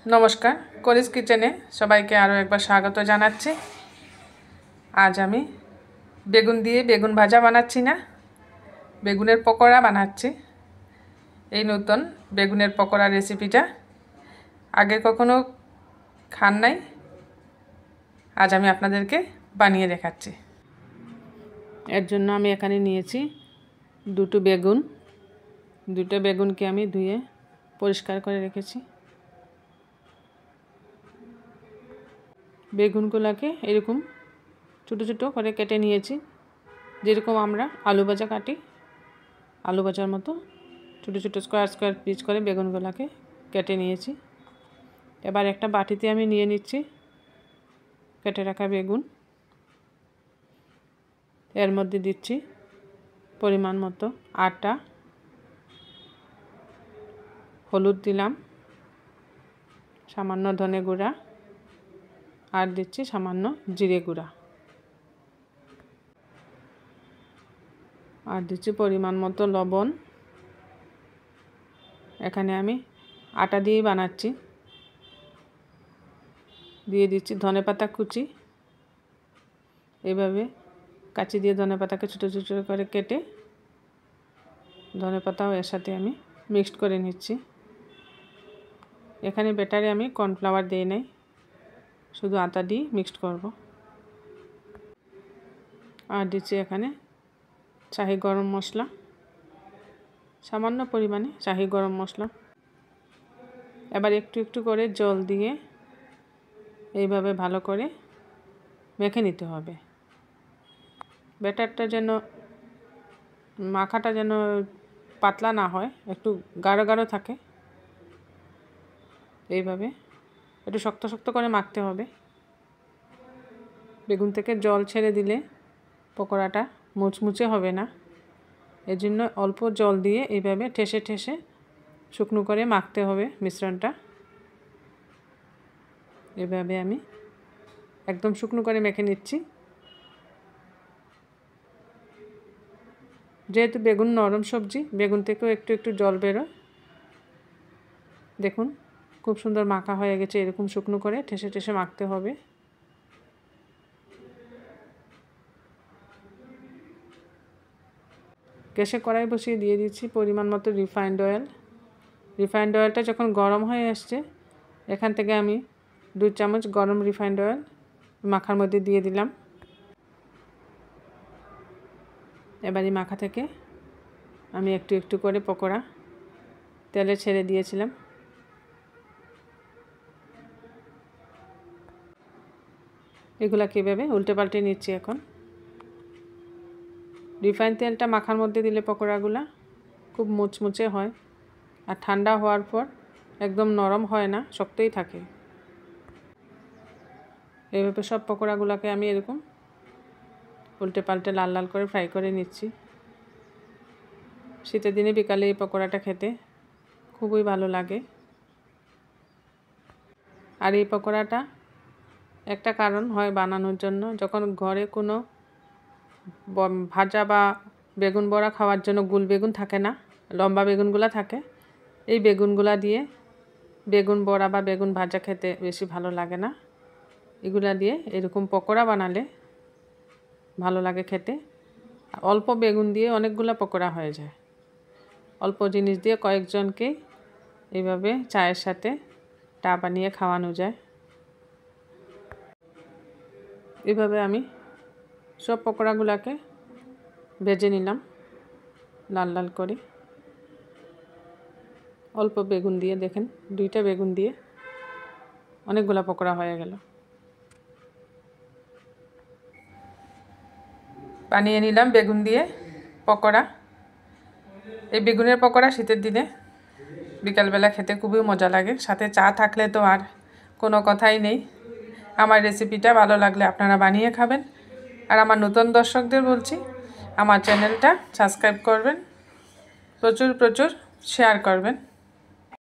नमस्कार करिस किचेने सबाइके आरो एक बार स्वागत जानाच्छि। आज आमी बेगुन दिए बेगुन भाजा बानाच्छि ना, बेगुनेर पकोड़ा बानाच्छि। এই নতুন বেগুনের পকোড়া রেসিপিটা আগে কখনো খান নাই, আজ আমি আপনাদেরকে বানিয়ে দেখাচ্ছি। এর জন্য আমি এখানে নিয়েছি দুটো বেগুনকে আমি ধুয়ে পরিষ্কার করে রেখেছি। বেগুনগুলোকে এরকম ছোটো ছোটো করে কেটে নিয়েছি, যেরকম আমরা আলু ভাজা কাটি, আলু ভাজার মতো ছোটো ছোটো স্কোয়ার পিস করে বেগুনগুলোকে কেটে নিয়েছি। এবার একটা বাটিতে আমি নিয়ে নিচ্ছি কেটে রাখা বেগুন। এর মধ্যে দিচ্ছি পরিমাণ মতো আটা, হলুদ দিলাম, সামান্য ধনে গুঁড়া, আর দিচ্ছি সামান্য জিরে গুঁড়া, আর দিচ্ছি পরিমাণ মতো লবণ। এখানে আমি আটা দিয়ে বানাচ্ছি। দিয়ে দিচ্ছি ধনেপাতা কুচি, এইভাবে কাঁচি দিয়ে ধনেপাতাকে ছোটো ছোটো করে কেটে ধনেপাতাও এর সাথে আমি মিক্সড করে নিচ্ছি। এখানে ব্যাটারে আমি কর্নফ্লাওয়ার দিয়ে নেই, শুধু আটা দিয়ে মিক্সড করব। আর দিচ্ছি এখানে শাহি গরম মশলা, সামান্য পরিমাণে শাহি গরম মশলা। এবার একটু একটু করে জল দিয়ে এইভাবে ভালো করে মেখে নিতে হবে। ব্যাটারটা যেন মাখাটা যেন পাতলা না হয়, একটু গাঢ় গাঢ় থাকে। এইভাবে একটু শক্ত শক্ত করে মাখতে হবে। বেগুন থেকে জল ছেড়ে দিলে পকোড়াটা মুচমুচে হবে না, এজন্য অল্প জল দিয়ে এইভাবে ঠেসে ঠেসে শুকনো করে মাখতে হবে মিশ্রণটা। এভাবে আমি একদম শুকনো করে মেখে নিচ্ছি। যেহেতু বেগুন নরম সবজি, বেগুন থেকেও একটু একটু জল বেরোয়। দেখুন খুব সুন্দর মাখা হয়ে গেছে। এরকম শুকনো করে ঠেসে ঠেসে মাখতে হবে। গ্যাসে কড়াই বসিয়ে দিয়ে দিচ্ছি পরিমাণ মতো রিফাইন্ড অয়েল। রিফাইন্ড অয়েলটা যখন গরম হয়ে আসছে, এখান থেকে আমি 2 চামচ গরম রিফাইন্ড অয়েল মাখার মধ্যে দিয়ে দিলাম। এবার এই মাখা থেকে আমি একটু একটু করে পকোড়া তেলে ছেড়ে দিয়েছিলাম। এগুলাকে এভাবে উল্টে পাল্টে নিচ্ছি। এখন রিফাইন তেলটা মাখার মধ্যে দিলে পকোড়াগুলা খুব মুচমুচে হয়, আর ঠান্ডা হওয়ার পর একদম নরম হয় না, শক্তই থাকে। এইভাবে সব পকোড়াগুলোকে আমি এরকম উল্টে পাল্টে লাল লাল করে ফ্রাই করে নিচ্ছি। শীতের দিনে বিকালে এই পকোড়াটা খেতে খুবই ভালো লাগে। আর এই পকোড়াটা একটা কারণ হয় বানানোর জন্য, যখন ঘরে কোনো ভাজা বা বেগুন বড়া খাওয়ার জন্য গোল বেগুন থাকে না, লম্বা বেগুনগুলো থাকে, এই বেগুনগুলা দিয়ে বেগুন বড়া বা বেগুন ভাজা খেতে বেশি ভালো লাগে না। এগুলা দিয়ে এরকম পকোড়া বানালে ভালো লাগে খেতে। অল্প বেগুন দিয়ে অনেকগুলো পকোড়া হয়ে যায়। অল্প জিনিস দিয়ে কয়েকজনকে এইভাবে চায়ের সাথে চা বানিয়ে খাওয়ানো যায়। এইভাবে আমি সব পকোড়াগুলোকে ভেজে নিলাম লাল লাল করে। অল্প বেগুন দিয়ে দেখেন, 2টা বেগুন দিয়ে অনেকগুলো পকোড়া হয়ে গেল। বানিয়ে নিলাম বেগুন দিয়ে পকোড়া। এই বেগুনের পকোড়া শীতের দিনে বিকালবেলা খেতে খুবই মজা লাগে, সাথে চা থাকলে তো আর কোনো কথাই নেই। আমার রেসিপিটা ভালো লাগলে আপনারা বানিয়ে খাবেন। আর আমার নতুন দর্শকদের বলছি, আমার চ্যানেলটা সাবস্ক্রাইব করবেন, প্রচুর প্রচুর শেয়ার করবেন।